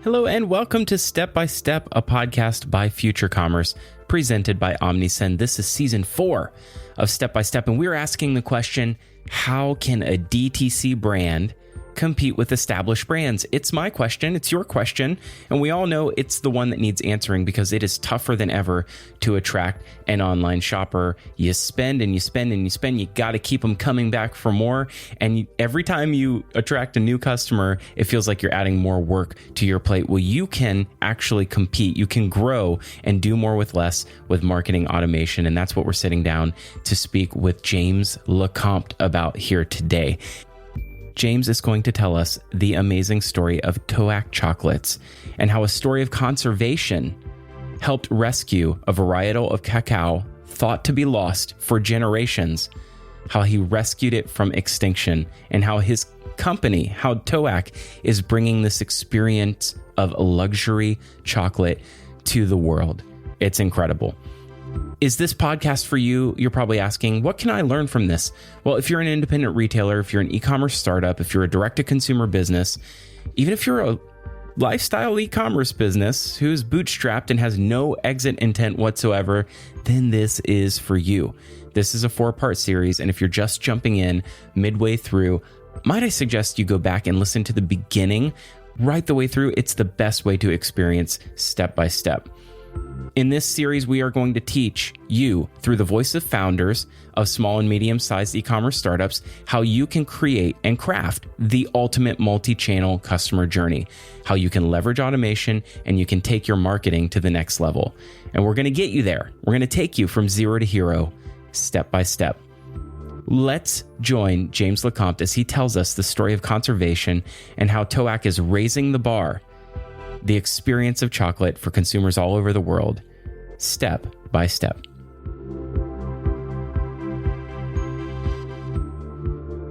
Hello and welcome to Step by Step, a podcast by Future Commerce, presented by Omnisend. This is season 4 of Step by Step, and we're asking the question, how can a DTC brand compete with established brands? It's my question, it's your question, and we all know it's the one that needs answering because it is tougher than ever to attract an online shopper. You spend and you spend and you spend, you got to keep them coming back for more, and every time you attract a new customer, it feels like you're adding more work to your plate. Well, you can actually compete, you can grow and do more with less with marketing automation, and that's what we're sitting down to speak with James LeCompte about here today. James is going to tell us the amazing story of Toac chocolates and how a story of conservation helped rescue a varietal of cacao thought to be lost for generations, how he rescued it from extinction, and how his company, how Toac is bringing this experience of luxury chocolate to the world. It's incredible. Is this podcast for you? You're probably asking, what can I learn from this? Well, if you're an independent retailer, if you're an e-commerce startup, if you're a direct-to-consumer business, even if you're a lifestyle e-commerce business who's bootstrapped and has no exit intent whatsoever, then this is for you. This is a 4-part series, and if you're just jumping in midway through, might I suggest you go back and listen to the beginning right the way through? It's the best way to experience step by step. In this series, we are going to teach you, through the voice of founders of small and medium-sized e-commerce startups, how you can create and craft the ultimate multi-channel customer journey, how you can leverage automation and you can take your marketing to the next level. And we're going to get you there. We're going to take you from zero to hero, step by step. Let's join James LeCompte as he tells us the story of conservation and how Toac is raising the bar, the experience of chocolate for consumers all over the world, step by step.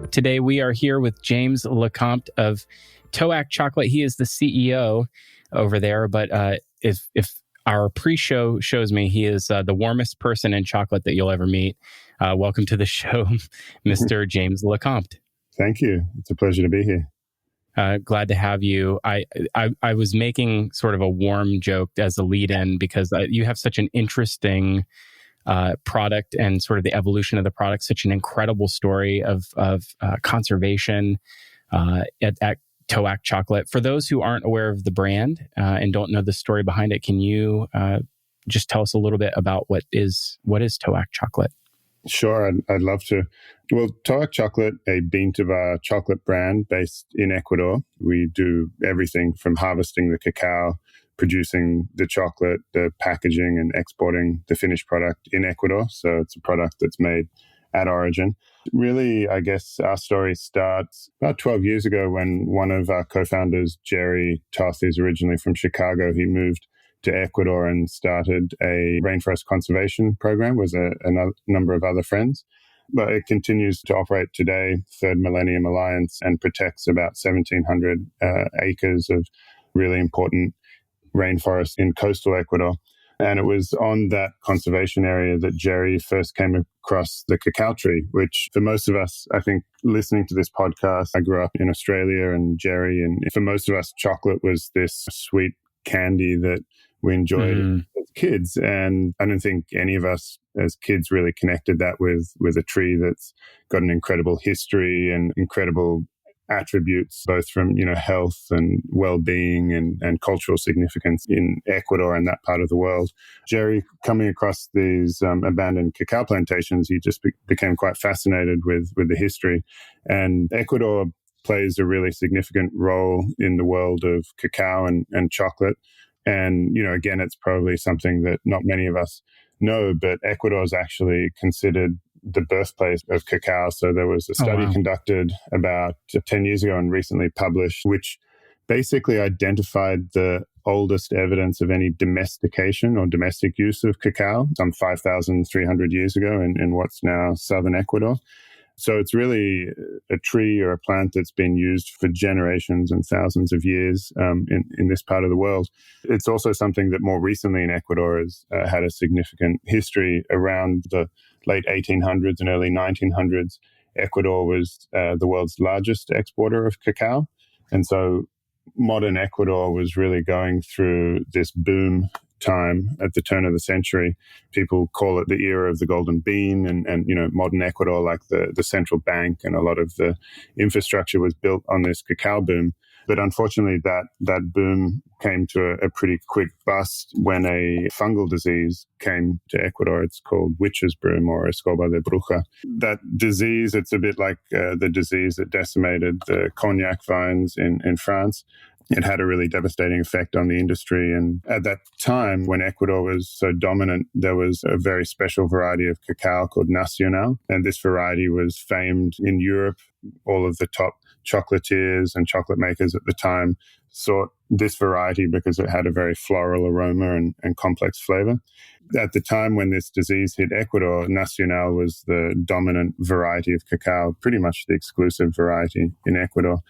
Today, we are here with James LeCompte of Toac Chocolate. He is the CEO over there, but if our pre-show shows me, he is the warmest person in chocolate that you'll ever meet. Welcome to the show, Mr. James LeCompte. Thank you. It's a pleasure to be here. Glad to have you. I was making sort of a warm joke as a lead-in because you have such an interesting product and sort of the evolution of the product, such an incredible story of conservation at Toac Chocolate. For those who aren't aware of the brand and don't know the story behind it, can you just tell us a little bit about what is Toac Chocolate? Sure, I'd love to. Well, Toac Chocolate, a bean to bar chocolate brand based in Ecuador. We do everything from harvesting the cacao, producing the chocolate, the packaging and exporting the finished product in Ecuador. So it's a product that's made at origin. Really, I guess our story starts about 12 years ago when one of our co-founders, Jerry Toth, is originally from Chicago. He moved to Ecuador and started a rainforest conservation program with a number of other friends. But it continues to operate today, Third Millennium Alliance, and protects about 1,700 acres of really important rainforest in coastal Ecuador. And it was on that conservation area that Jerry first came across the cacao tree, which for most of us, I think listening to this podcast, I grew up in Australia and Jerry, and for most of us, chocolate was this sweet candy that we enjoyed as kids. And I don't think any of us as kids really connected that with a tree that's got an incredible history and incredible attributes, both from, health and well-being and cultural significance in Ecuador and that part of the world. Jerry, coming across these abandoned cacao plantations, he just became quite fascinated with the history. And Ecuador plays a really significant role in the world of cacao and chocolate. And, again, it's probably something that not many of us know, but Ecuador is actually considered the birthplace of cacao. So there was a study conducted about 10 years ago and recently published, which basically identified the oldest evidence of any domestication or domestic use of cacao, some 5,300 years ago in what's now southern Ecuador. So it's really a tree or a plant that's been used for generations and thousands of years in this part of the world. It's also something that more recently in Ecuador has had a significant history around the late 1800s and early 1900s. Ecuador was the world's largest exporter of cacao. And so modern Ecuador was really going through this boom time at the turn of the century. People call it the era of the golden bean, and modern Ecuador, like the central bank and a lot of the infrastructure was built on this cacao boom. But unfortunately, that boom came to a pretty quick bust when a fungal disease came to Ecuador. It's called witch's broom or escoba de bruja. That disease, it's a bit like the disease that decimated the cognac vines in France. It had a really devastating effect on the industry. And at that time, when Ecuador was so dominant, there was a very special variety of cacao called Nacional. And this variety was famed in Europe. All of the top chocolatiers and chocolate makers at the time sought this variety because it had a very floral aroma and complex flavor. At the time when this disease hit Ecuador, Nacional was the dominant variety of cacao, pretty much the exclusive variety in Ecuador.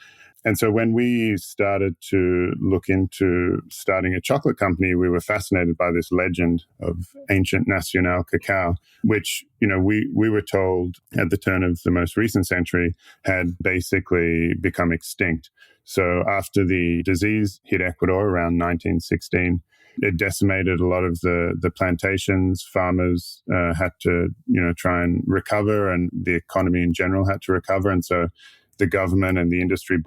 And so when we started to look into starting a chocolate company, we were fascinated by this legend of ancient Nacional cacao, which, we were told at the turn of the most recent century had basically become extinct. So after the disease hit Ecuador around 1916, it decimated a lot of the plantations. Farmers had to, try and recover, and the economy in general had to recover. And so the government and the industry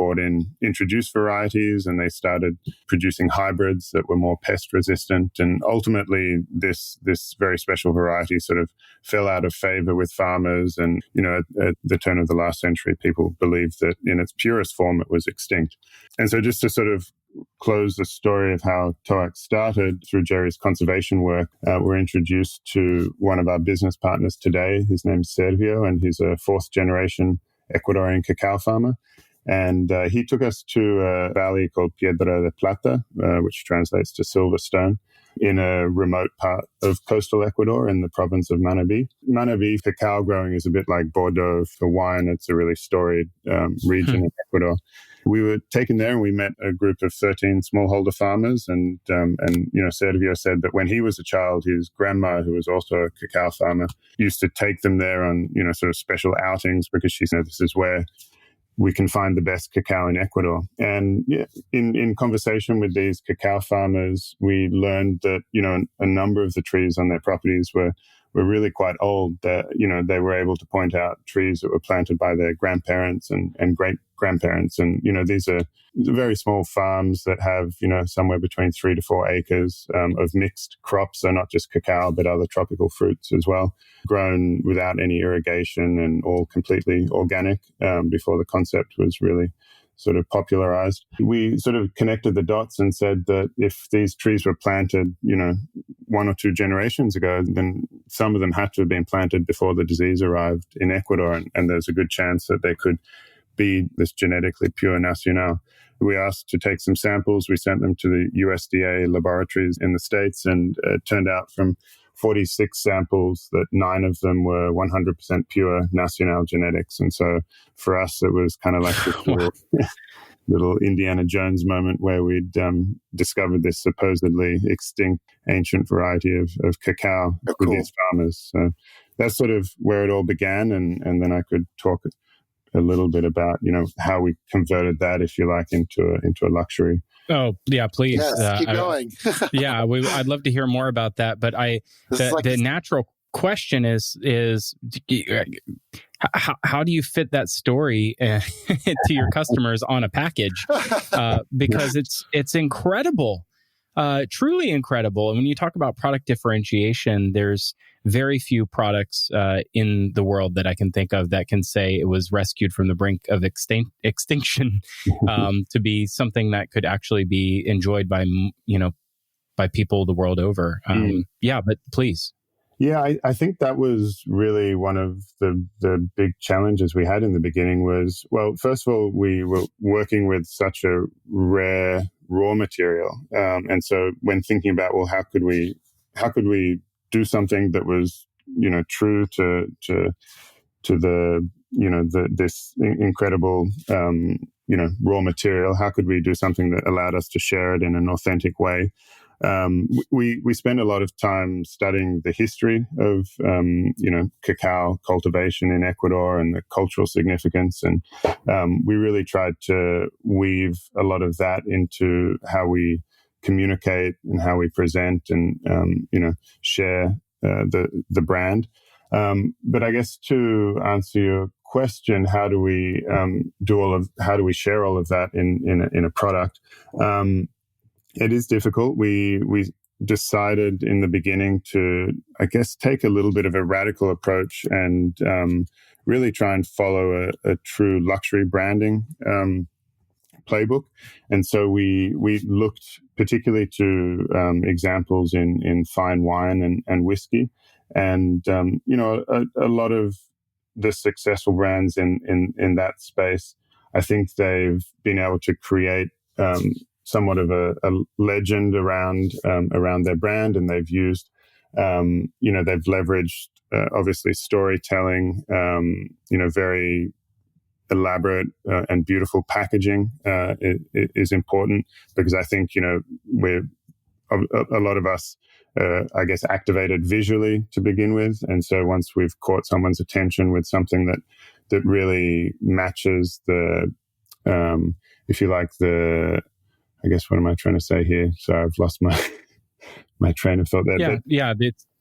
introduced varieties, and they started producing hybrids that were more pest resistant. And ultimately, this very special variety sort of fell out of favor with farmers. And, at the turn of the last century, people believed that in its purest form, it was extinct. And so just to sort of close the story of how TOAC started, through Jerry's conservation work, we're introduced to one of our business partners today. His name's Sergio, and he's a fourth generation Ecuadorian cacao farmer. And he took us to a valley called Piedra de Plata, which translates to silver stone, in a remote part of coastal Ecuador in the province of Manabí. Manabí cacao growing is a bit like Bordeaux for wine. It's a really storied region in Ecuador. We were taken there and we met a group of 13 smallholder farmers. And Sergio said that when he was a child, his grandma, who was also a cacao farmer, used to take them there on, sort of special outings because she said this is where we can find the best cacao in Ecuador. And in conversation with these cacao farmers, we learned that, a number of the trees on their properties were really quite old. That, they were able to point out trees that were planted by their grandparents and great-grandparents. And, these are very small farms that have, somewhere between 3 to 4 acres of mixed crops. So not just cacao, but other tropical fruits as well, grown without any irrigation and all completely organic before the concept was really sort of popularized. We sort of connected the dots and said that if these trees were planted, 1 or 2 generations ago, then some of them had to have been planted before the disease arrived in Ecuador. And there's a good chance that they could be this genetically pure Nacional. We asked to take some samples. We sent them to the USDA laboratories in the States, and it turned out from 46 samples that 9 of them were 100% pure Nacional genetics. And so for us, it was kind of like this little Indiana Jones moment where we'd discovered this supposedly extinct ancient variety of cacao with these farmers. So that's sort of where it all began. And then I could talk a little bit about, how we converted that, if you like, into a luxury. Oh, yeah, please. Yes, keep going. I'd love to hear more about that. But the natural question is how do you fit that story to your customers on a package? Because it's incredible, truly incredible. And when you talk about product differentiation, there's very few products in the world that I can think of that can say it was rescued from the brink of extinction to be something that could actually be enjoyed by people the world over. But please. Yeah, I think that was really one of the big challenges we had in the beginning was, well, first of all, we were working with such a rare raw material. And so when thinking about, well, how could we do something that was, true to the, this incredible, raw material? How could we do something that allowed us to share it in an authentic way? we spend a lot of time studying the history of cacao cultivation in Ecuador and the cultural significance, and we really tried to weave a lot of that into how we communicate and how we present and share the brand. But I guess to answer your question, how do we how do we share all of that in a product? It is difficult. We decided in the beginning to, I guess, take a little bit of a radical approach and really try and follow a true luxury branding playbook. And so we looked particularly to examples in fine wine and whiskey. And, a lot of the successful brands in that space, I think they've been able to create somewhat of a legend around their brand, and they've used, they've leveraged obviously storytelling, very elaborate and beautiful packaging is important, because I think we're a lot of us, I guess, activated visually to begin with, and so once we've caught someone's attention with something that really matches the, if you like, I guess, what am I trying to say here? So I've lost my train of thought there.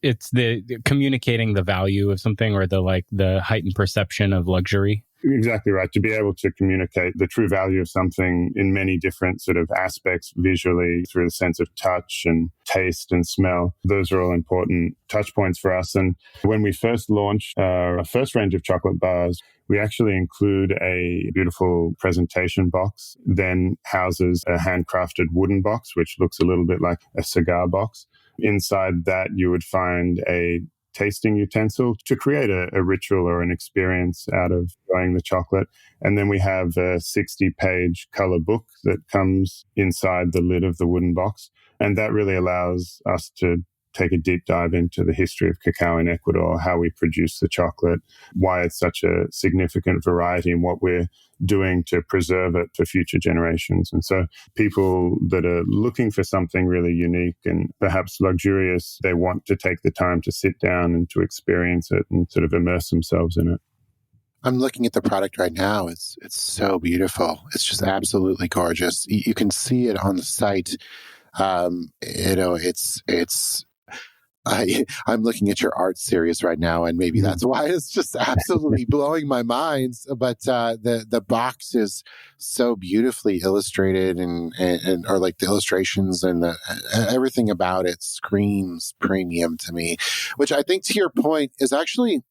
It's the communicating the value of something, or the heightened perception of luxury. Exactly right. To be able to communicate the true value of something in many different sort of aspects visually, through the sense of touch and taste and smell. Those are all important touch points for us. And when we first launched our first range of chocolate bars, we actually include a beautiful presentation box, then houses a handcrafted wooden box, which looks a little bit like a cigar box. Inside that, you would find a tasting utensil to create a ritual or an experience out of enjoying the chocolate. And then we have a 60-page color book that comes inside the lid of the wooden box. And that really allows us to take a deep dive into the history of cacao in Ecuador, how we produce the chocolate, why it's such a significant variety, and what we're doing to preserve it for future generations. And so people that are looking for something really unique and perhaps luxurious, they want to take the time to sit down and to experience it and sort of immerse themselves in it. I'm looking at the product right now. It's so beautiful. It's just absolutely gorgeous. You can see it on the site. I'm looking at your art series right now, and maybe that's why it's just absolutely blowing my mind. But the box is so beautifully illustrated, and or like the illustrations and everything about it screams premium to me, which I think, to your point, is actually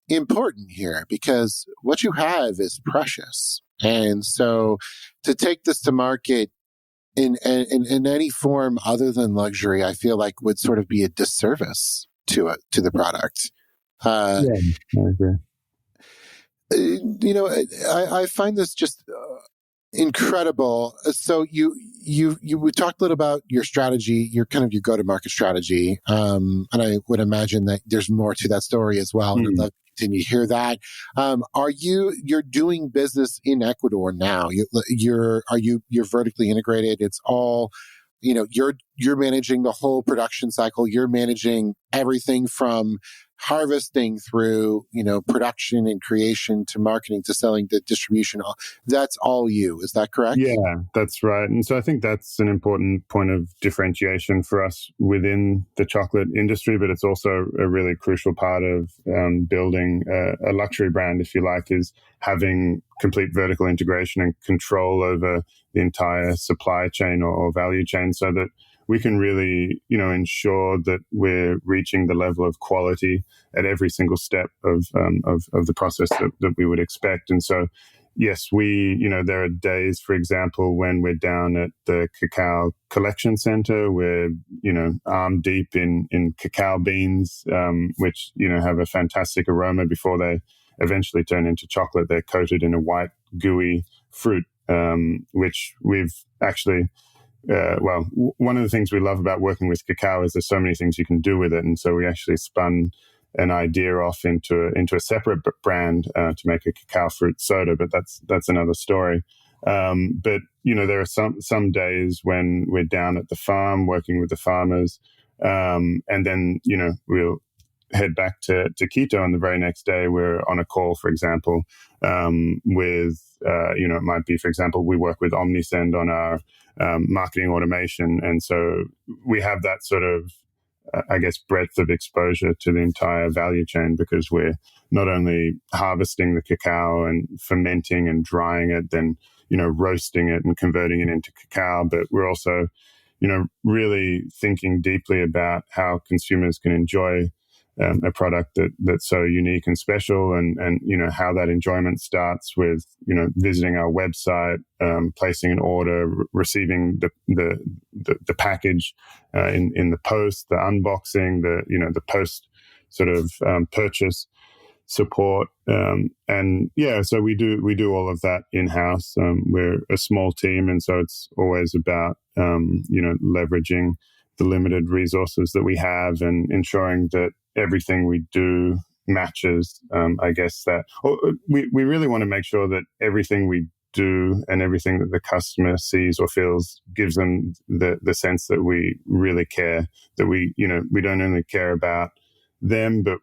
important here, because what you have is precious. And so to take this to market in any form other than luxury, I feel like would sort of be a disservice to the product. I agree. I find this just incredible. So we talked a little about your strategy, your go-to-market strategy, and I would imagine that there's more to that story as well. And I'd love to continue to hear that. You're doing business in Ecuador now? You're vertically integrated? It's all, you're managing the whole production cycle. You're managing everything from harvesting through, production and creation to marketing to selling to distribution. That's all you. Is that correct? Yeah, that's right. And so I think that's an important point of differentiation for us within the chocolate industry, but it's also a really crucial part of building a luxury brand, if you like, is having complete vertical integration and control over the entire supply chain or value chain, so that we can really, ensure that we're reaching the level of quality at every single step of the process that we would expect. And so, yes, there are days, for example, when we're down at the cacao collection center, we're, arm deep in cacao beans, which, have a fantastic aroma before they eventually turn into chocolate. They're coated in a white, gooey fruit, which we've actually... one of the things we love about working with cacao is there's so many things you can do with it. And so we actually spun an idea off into a separate brand to make a cacao fruit soda, but that's another story. But there are some days when we're down at the farm working with the farmers, and then we'll head back to Quito, and the very next day we're on a call, for example, with it might be, for example, we work with Omnisend on our marketing automation, and so we have that sort of breadth of exposure to the entire value chain, because we're not only harvesting the cacao and fermenting and drying it, then roasting it and converting it into cacao, but we're also really thinking deeply about how consumers can enjoy a product that's so unique and special, and how that enjoyment starts with visiting our website, placing an order, receiving the package in the post, the unboxing, the post sort of purchase support, so we do all of that in house. We're a small team, and so it's always about leveraging the limited resources that we have and ensuring that everything we do matches. We really want to make sure that everything we do and everything that the customer sees or feels gives them the sense that we really care, that we don't only care about them, but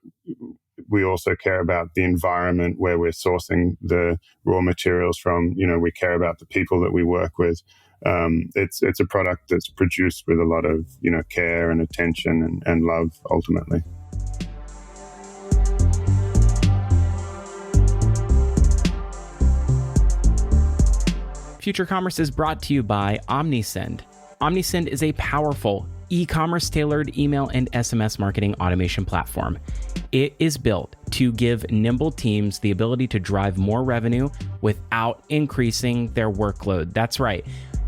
we also care about the environment where we're sourcing the raw materials from. We care about the people that we work with. It's a product that's produced with a lot of care and attention and love, ultimately. Future Commerce is brought to you by Omnisend. Omnisend is a powerful e-commerce tailored email and SMS marketing automation platform. It is built to give nimble teams the ability to drive more revenue without increasing their workload. That's right.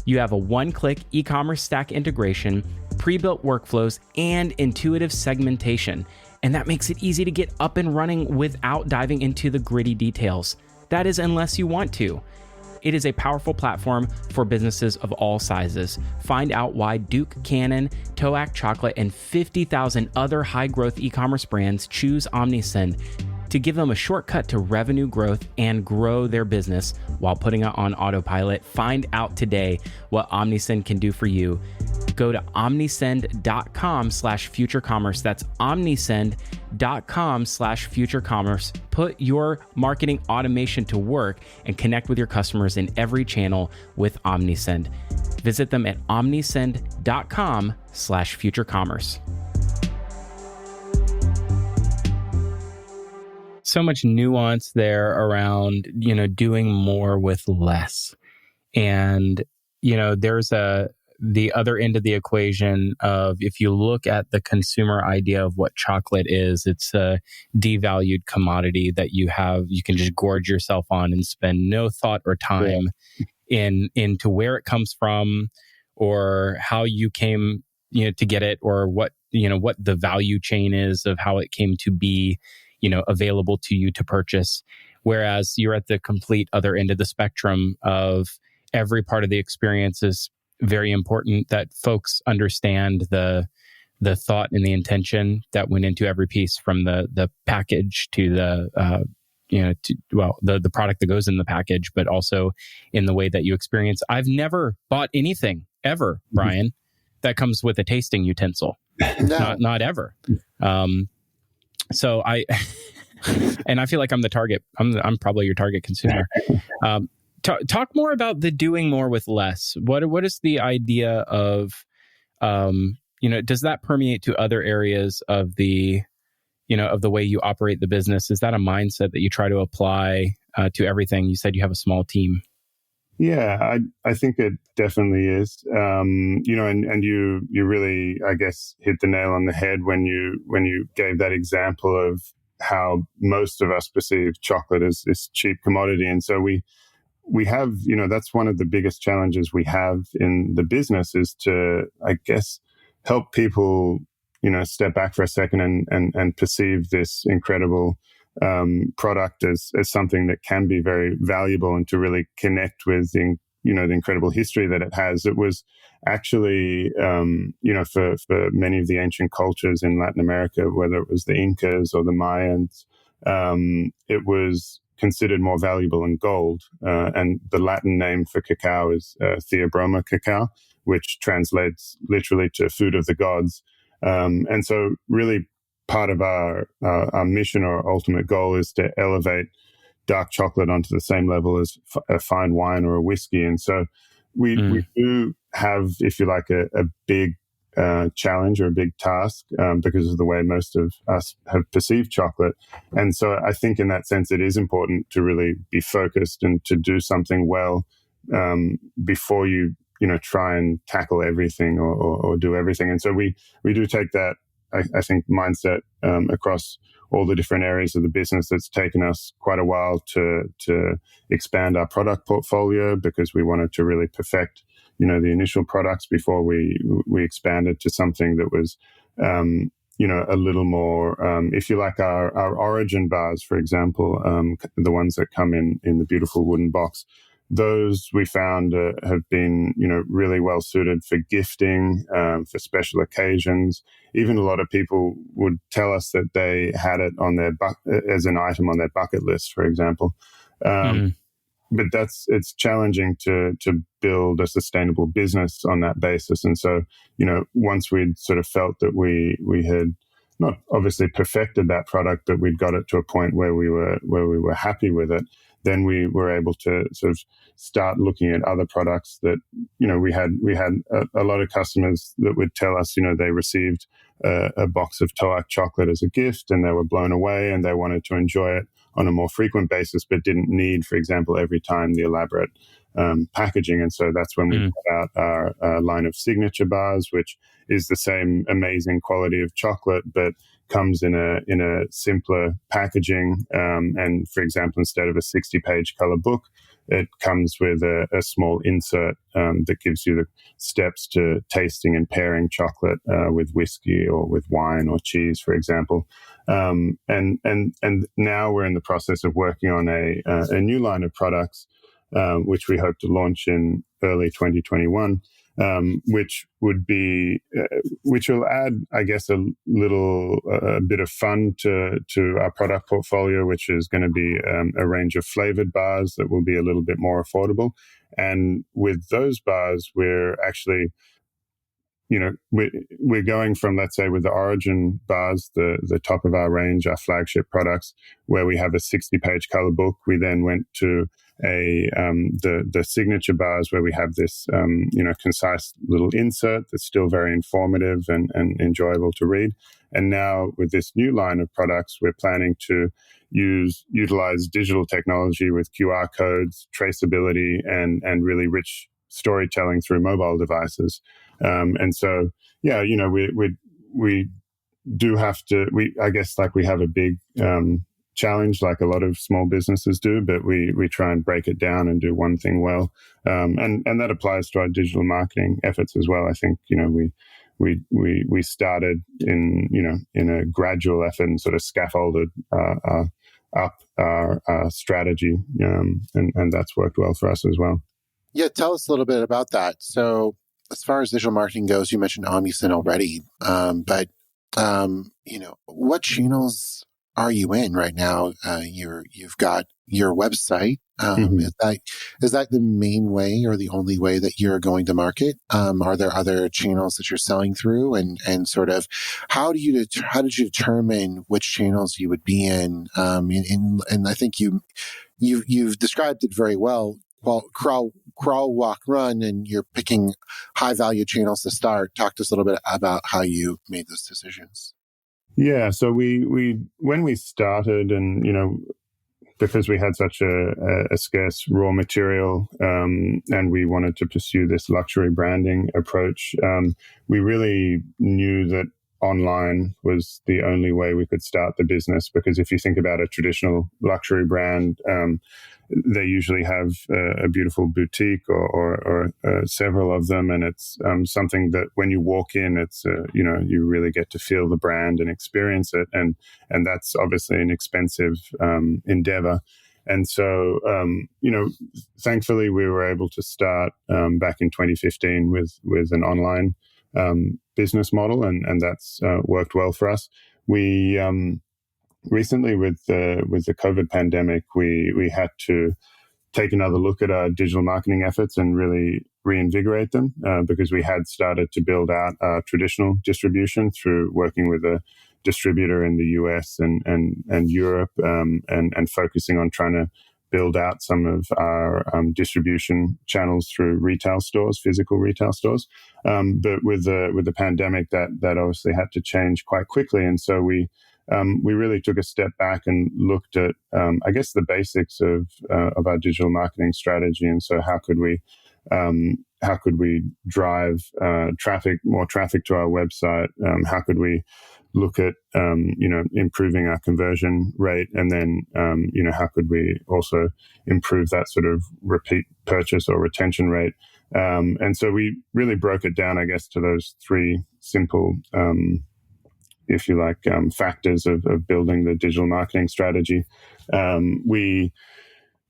You have a one-click e-commerce stack integration, pre-built workflows, and intuitive segmentation. And that makes it easy to get up and running without diving into the gritty details. That is, unless you want to. It is a powerful platform for businesses of all sizes. Find out why Duke Cannon, Toac Chocolate, and 50,000 other high-growth e-commerce brands choose Omnisend to give them a shortcut to revenue growth and grow their business while putting it on autopilot. Find out today what Omnisend can do for you. Go to omnisend.com/futurecommerce. That's omnisend.com/futurecommerce. Put your marketing automation to work and connect with your customers in every channel with Omnisend. Visit them at omnisend.com/futurecommerce. So much nuance there around, doing more with less. And, there's the other end of the equation of, if you look at the consumer idea of what chocolate is, it's a devalued commodity that you can just gorge yourself on and spend no thought or time into where it comes from, or how you came, to get it, or what the value chain is of how it came to be, available to you to purchase. Whereas you're at the complete other end of the spectrum of every part of the experience is very important, that folks understand the thought and the intention that went into every piece, from the package to the product that goes in the package, but also in the way that you experience. I've never bought anything ever, Brian, that comes with a tasting utensil. No. Not ever. So I feel like I'm the target. I'm probably your target consumer. Talk more about the doing more with less. What is the idea of, does that permeate to other areas of the way you operate the business? Is that a mindset that you try to apply to everything? You said you have a small team. Yeah, I think it definitely is. And you really, I guess, hit the nail on the head when you gave that example of how most of us perceive chocolate as this cheap commodity. And so we have, that's one of the biggest challenges we have in the business, is to, I guess, help people, step back for a second and perceive this incredible product as something that can be very valuable, and to really connect with the incredible history that it has. It was actually, for many of the ancient cultures in Latin America, whether it was the Incas or the Mayans, it was considered more valuable than gold. And the Latin name for cacao is Theobroma cacao, which translates literally to food of the gods. And so really part of our mission or ultimate goal is to elevate dark chocolate onto the same level as a fine wine or a whiskey. And so we do have, if you like, a big challenge or a big task because of the way most of us have perceived chocolate. And so I think in that sense, it is important to really be focused and to do something well before you try and tackle everything or do everything. And so we do take that, I think, mindset across all the different areas of the business. It's taken us quite a while to expand our product portfolio because we wanted to really perfect the initial products before we expanded to something that was a little more, if you like, our origin bars, for example, the ones that come in the beautiful wooden box. Those we found have been, really well suited for gifting, for special occasions. Even a lot of people would tell us that they had it on their as an item on their bucket list, for example. But it's challenging to build a sustainable business on that basis. And so, once we'd sort of felt that we had not obviously perfected that product, but we'd got it to a point where we were happy with it, then we were able to sort of start looking at other products that, we had a lot of customers that would tell us, they received a box of Toak chocolate as a gift and they were blown away and they wanted to enjoy it on a more frequent basis, but didn't need, for example, every time the elaborate packaging. And so that's when we put out our line of signature bars, which is the same amazing quality of chocolate, but comes in a simpler packaging. And for example, instead of a 60-page color book, it comes with a small insert that gives you the steps to tasting and pairing chocolate with whiskey or with wine or cheese, for example. And now we're in the process of working on a new line of products, which we hope to launch in early 2021. Which will add, I guess, a bit of fun to our product portfolio, which is going to be a range of flavored bars that will be a little bit more affordable. And with those bars, we're actually, we're going from, let's say, with the Origin bars, the top of our range, our flagship products, where we have a 60-page color book. We then went to the signature bars where we have this concise little insert that's still very informative and enjoyable to read. And now with this new line of products, we're planning to utilize digital technology with QR codes, traceability, and really rich storytelling through mobile devices. And so, yeah, we do have to. I guess, like, we have a big challenge, like a lot of small businesses do, but we try and break it down and do one thing well, and that applies to our digital marketing efforts as well. I think we started in a gradual effort and sort of scaffolded up our strategy, and that's worked well for us as well. Yeah, tell us a little bit about that. So, as far as digital marketing goes, you mentioned Omnisend already, but what channels are you in right now? You've got your website. Is that the main way or the only way that you're going to market? Are there other channels that you're selling through? And sort of how did you determine which channels you would be in? And I think you've described it very well. Well, crawl, walk, run, and you're picking high value channels to start. Talk to us a little bit about how you made those decisions. Yeah, so we when we started, and because we had such a scarce raw material, and we wanted to pursue this luxury branding approach, we really knew that online was the only way we could start the business. Because if you think about a traditional luxury brand, they usually have a beautiful boutique or several of them, and it's something that when you walk in, it's you really get to feel the brand and experience it, and that's obviously an expensive endeavor. And so thankfully we were able to start back in 2015 with an online recently with the COVID pandemic, we had to take another look at our digital marketing efforts and really reinvigorate them because we had started to build out our traditional distribution through working with a distributor in the US and Europe and focusing on trying to build out some of our distribution channels through retail stores, physical retail stores. But with the pandemic, that obviously had to change quite quickly, and so we really took a step back and looked at, I guess, the basics of our digital marketing strategy. And so, how could we drive more traffic to our website? How could we look at improving our conversion rate, and then how could we also improve that sort of repeat purchase or retention rate? And so we really broke it down, I guess, to those three simple if you like, factors of building the digital marketing strategy.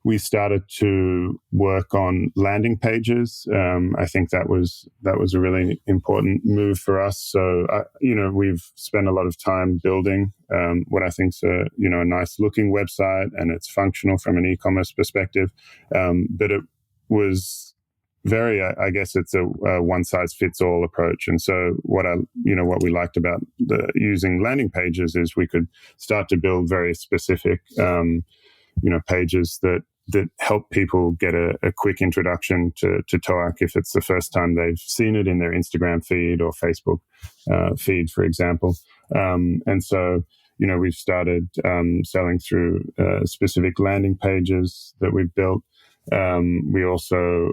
We started to work on landing pages. I think that was a really important move for us. So, we've spent a lot of time building what I think is a nice looking website, and it's functional from an e-commerce perspective. But it was very, I guess it's a one size fits all approach. And so what we liked about using landing pages is we could start to build very specific, pages that help people get a quick introduction to TOAC if it's the first time they've seen it in their Instagram feed or Facebook feed, for example. And so, we've started selling through specific landing pages that we've built. We also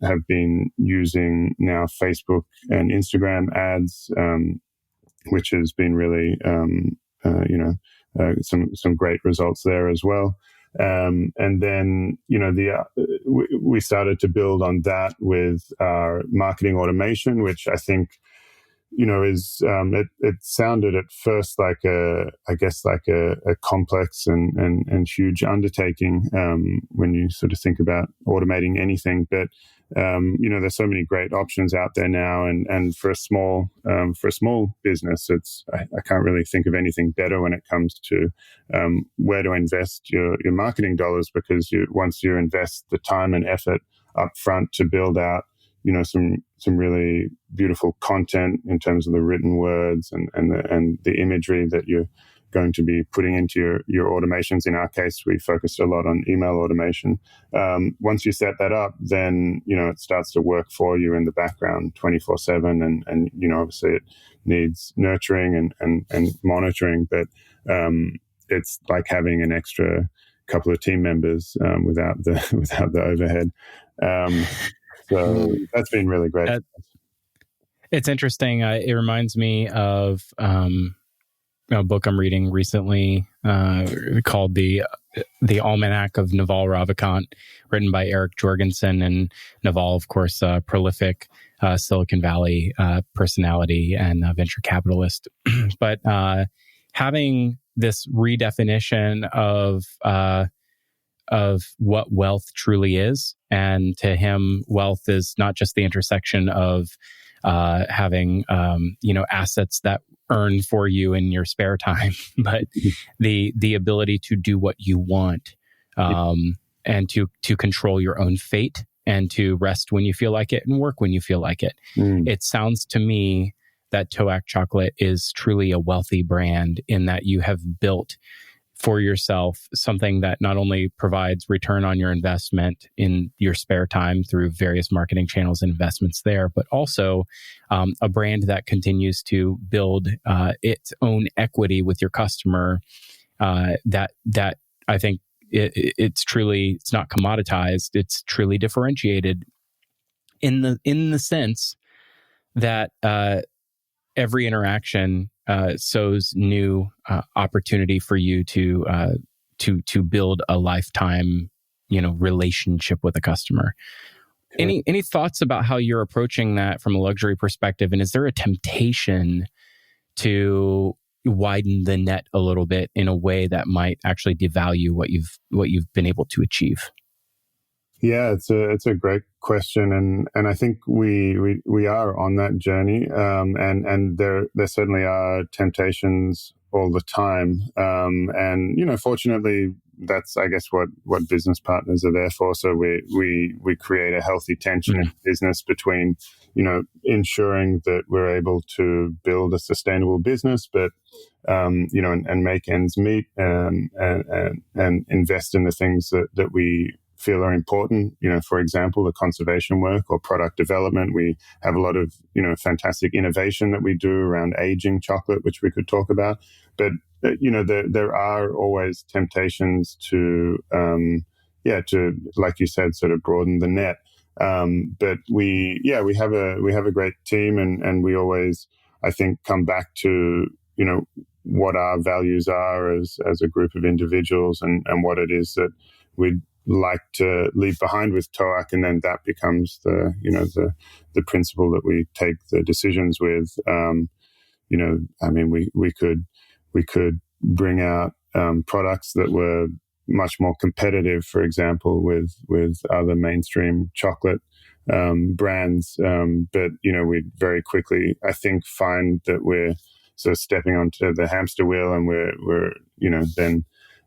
have been using now Facebook and Instagram ads, which has been really, some great results there as well. And then, we started to build on that with our marketing automation, which I think, is it sounded at first like a complex and huge undertaking when you sort of think about automating anything. But there's so many great options out there now, and for a small business, I can't really think of anything better when it comes to where to invest your marketing dollars, because once you invest the time and effort up front to build out some really beautiful content in terms of the written words and the imagery that you're going to be putting into your automations. In our case, we focused a lot on email automation. Once you set that up, then it starts to work for you in the background 24/7, and obviously it needs nurturing and monitoring, but it's like having an extra couple of team members without the overhead. So that's been really great. It's interesting. It reminds me of a book I'm reading recently called the Almanac of Naval Ravikant, written by Eric Jorgensen. And Naval, of course, prolific Silicon Valley personality and venture capitalist. But having this redefinition of what wealth truly is. And to him, wealth is not just the intersection of having, assets that earn for you in your spare time, but the ability to do what you want, and to control your own fate, and to rest when you feel like it and work when you feel like it. It sounds to me that TOAC chocolate is truly a wealthy brand, in that you have built for yourself something that not only provides return on your investment in your spare time through various marketing channels and investments there, but also a brand that continues to build its own equity with your customer. That I think it's not commoditized. It's truly differentiated in the sense that every interaction sows new opportunity for you to build a lifetime, relationship with a customer. Any thoughts about how you're approaching that from a luxury perspective? And is there a temptation to widen the net a little bit in a way that might actually devalue what you've been able to achieve? Yeah, it's a great question, and I think we are on that journey, and there certainly are temptations all the time. And, fortunately, that's, I guess, what business partners are there for. So we create a healthy tension in business between, ensuring that we're able to build a sustainable business, but, and make ends meet, and invest in the things that we feel are important. For example, the conservation work or product development. We have a lot of, fantastic innovation that we do around aging chocolate, which we could talk about. But, there are always temptations to, like you said, sort of broaden the net. But we have a great team, and we always, I think, come back to, what our values are as a group of individuals, and what it is that we'd like to leave behind with TOAC, and then that becomes the principle that we take the decisions with. We could bring out products that were much more competitive, for example, with other mainstream chocolate brands, but we'd very quickly, I think, find that we're sort of stepping onto the hamster wheel, and we're then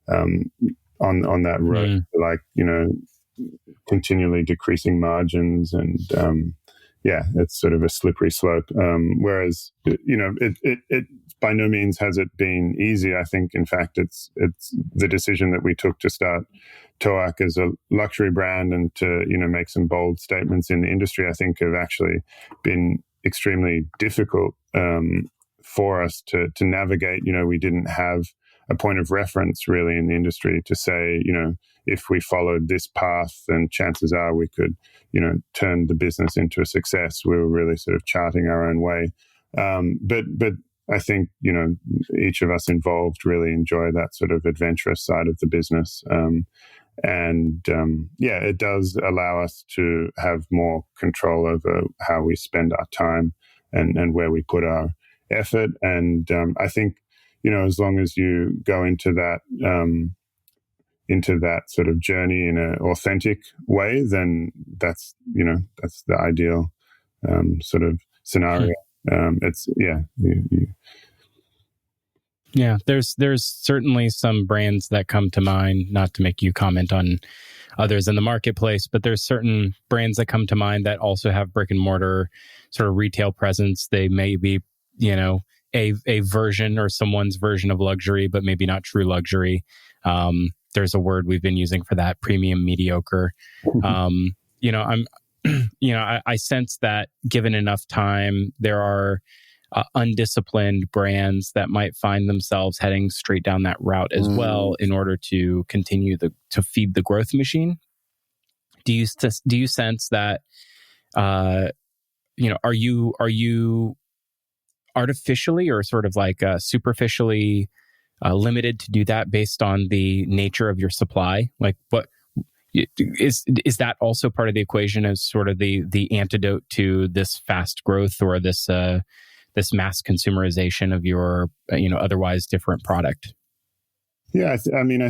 on that road, continually decreasing margins, and it's sort of a slippery slope. Whereas it by no means has it been easy. I think, in fact, it's the decision that we took to start TOAC as a luxury brand and to make some bold statements in the industry, I think, have actually been extremely difficult for us to navigate. We didn't have a point of reference really in the industry to say, if we followed this path, then chances are we could, turn the business into a success. We were really sort of charting our own way. But I think, each of us involved really enjoy that sort of adventurous side of the business. It does allow us to have more control over how we spend our time and where we put our effort. And I think, as long as you go into that sort of journey in an authentic way, then that's the ideal sort of scenario. There's certainly some brands that come to mind, not to make you comment on others in the marketplace, but there's certain brands that come to mind that also have brick and mortar sort of retail presence. They may be, a version or someone's version of luxury, but maybe not true luxury. There's a word we've been using for that, premium mediocre. I sense that given enough time, there are undisciplined brands that might find themselves heading straight down that route as well in order to continue to feed the growth machine. Do you sense that, are you artificially or sort of like superficially limited to do that based on the nature of your supply? Like, what is that also part of the equation as sort of the antidote to this fast growth or this mass consumerization of your otherwise different product? Yeah, I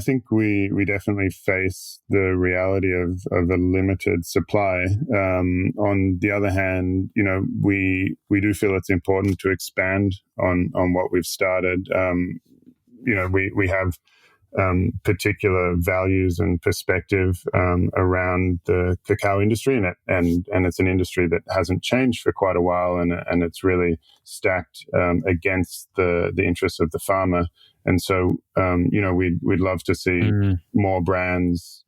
think we definitely face the reality of a limited supply. On the other hand, we do feel it's important to expand on what we've started. We have particular values and perspective around the cacao industry, and it's an industry that hasn't changed for quite a while, and it's really stacked against the interests of the farmer. And so, we'd love to see more brands,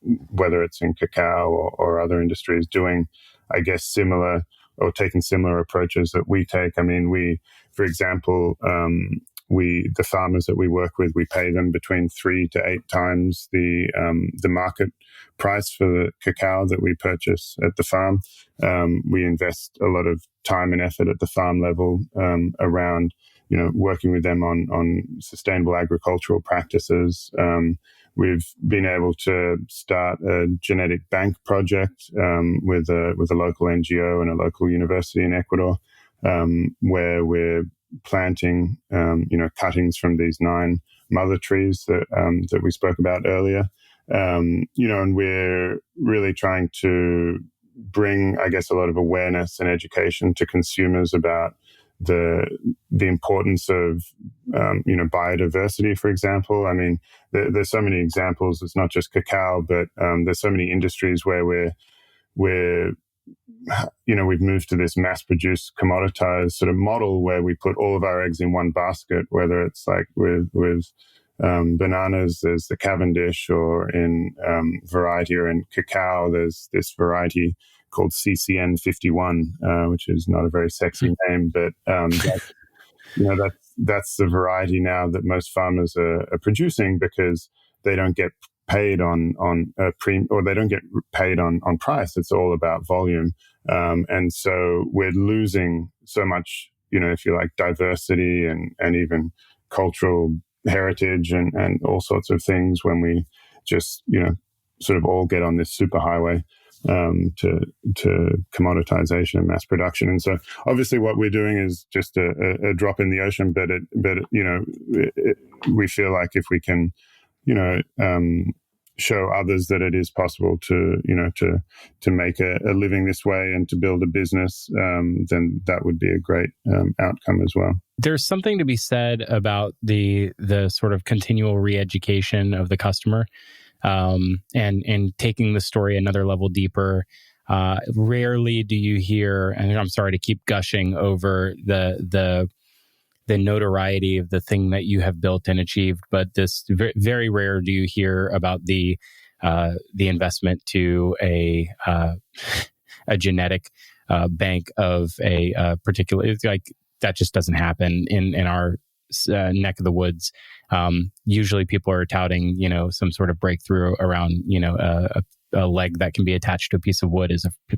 whether it's in cacao or other industries, doing, I guess, similar or taking similar approaches that we take. For example, the farmers that we work with, we pay them between 3 to 8 times the market price for the cacao that we purchase at the farm. We invest a lot of time and effort at the farm level around working with them on sustainable agricultural practices. We've been able to start a genetic bank project with a local NGO and a local university in Ecuador, where we're planting cuttings from these 9 mother trees that we spoke about earlier. And we're really trying to bring, I guess, a lot of awareness and education to consumers about the importance of biodiversity, for example. I mean, there's so many examples. It's not just cacao, but there's so many industries where we've moved to this mass-produced, commoditized sort of model where we put all of our eggs in one basket, whether it's like with bananas, there's the Cavendish, or in variety, or in cacao, there's this variety called CCN 51, which is not a very sexy name, but that's the variety now that most farmers are producing, because they don't get paid on a or they don't get paid on price. It's all about volume, and so we're losing so much, if you like, diversity and even cultural heritage and all sorts of things when we just sort of all get on this superhighway to commoditization and mass production. And so obviously what we're doing is just a drop in the ocean, but we feel like if we can show others that it is possible to make a living this way and to build a business, then that would be a great outcome as well. There's something to be said about the sort of continual re-education of the customer, and taking the story another level deeper. Rarely do you hear, and I'm sorry to keep gushing over the notoriety of the thing that you have built and achieved, but this very rare do you hear about the investment to a genetic bank of a particular. It's like that just doesn't happen in our neck of the woods. Usually, people are touting some sort of breakthrough around a leg that can be attached to a piece of wood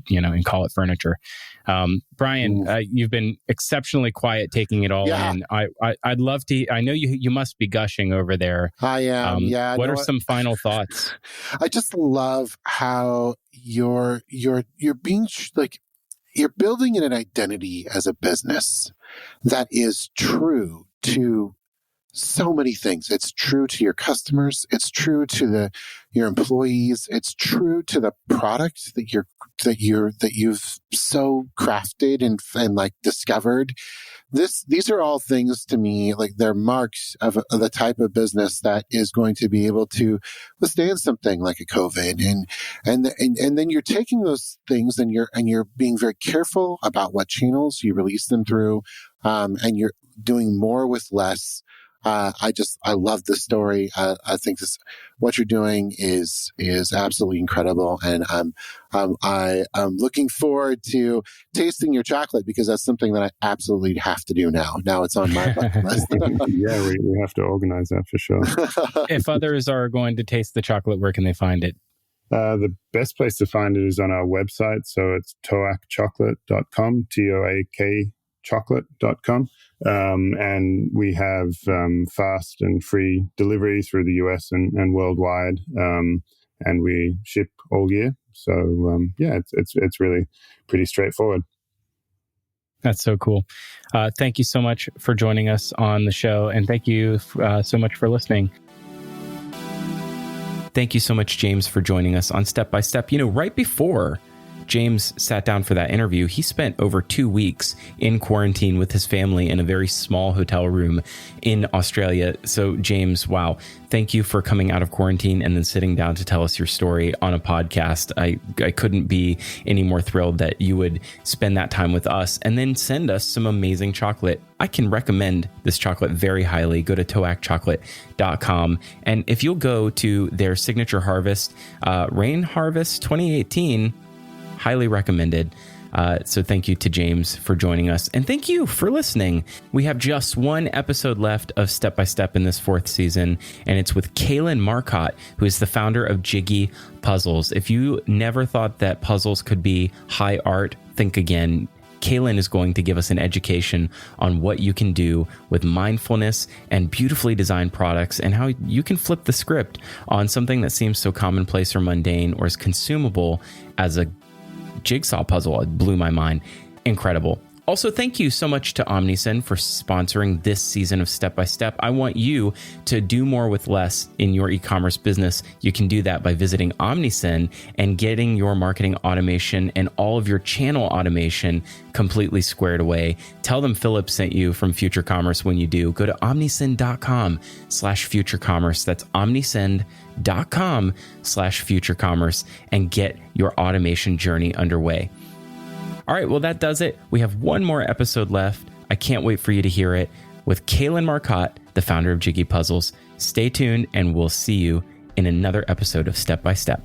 and call it furniture. Brian, you've been exceptionally quiet taking it all in. I'd love to. I know you must be gushing over there. I am. What are some final thoughts? I just love how you're being you're building an identity as a business that is true to so many things. It's true to your customers. It's true to your employees. It's true to the product that you've so crafted and like discovered. These are all things to me, like they're marks of the type of business that is going to be able to withstand something like a COVID. And then you're taking those things and you're being very careful about what channels you release them through. And you're doing more with less. I love this story. I think what you're doing is absolutely incredible, and I'm looking forward to tasting your chocolate, because that's something that I absolutely have to do now. Now it's on my bucket list. Yeah, we have to organize that for sure. If others are going to taste the chocolate, where can they find it? The best place to find it is on our website. So it's toakchocolate.com, TOAK chocolate.com. And we have fast and free delivery through the US and worldwide. And we ship all year. So it's really pretty straightforward. That's so cool. Thank you so much for joining us on the show. And thank you so much for listening. Thank you so much, James, for joining us on Step by Step. Right before James sat down for that interview, he spent over 2 weeks in quarantine with his family in a very small hotel room in Australia. So James, wow, thank you for coming out of quarantine and then sitting down to tell us your story on a podcast. I couldn't be any more thrilled that you would spend that time with us and then send us some amazing chocolate. I can recommend this chocolate very highly. Go to toakchocolate.com. And if you'll go to their signature harvest, Rain Harvest 2018, highly recommended. So thank you to James for joining us. And thank you for listening. We have just one episode left of Step by Step in this 4th season, and it's with Kaylin Marcotte, who is the founder of Jiggy Puzzles. If you never thought that puzzles could be high art, think again. Kaylin is going to give us an education on what you can do with mindfulness and beautifully designed products, and how you can flip the script on something that seems so commonplace or mundane or as consumable as a jigsaw puzzle. It blew my mind. Incredible. Also, thank you so much to Omnisend for sponsoring this season of Step by Step. I want you to do more with less in your e-commerce business. You can do that by visiting Omnisend and getting your marketing automation and all of your channel automation completely squared away. Tell them Philip sent you from Future Commerce when you do. Go to omnisend.com/futurecommerce. That's omnisend.com/futurecommerce and get your automation journey underway. All right, well, that does it. We have one more episode left. I can't wait for you to hear it with Kaylin Marcotte, the founder of Jiggy Puzzles. Stay tuned, and we'll see you in another episode of Step by Step.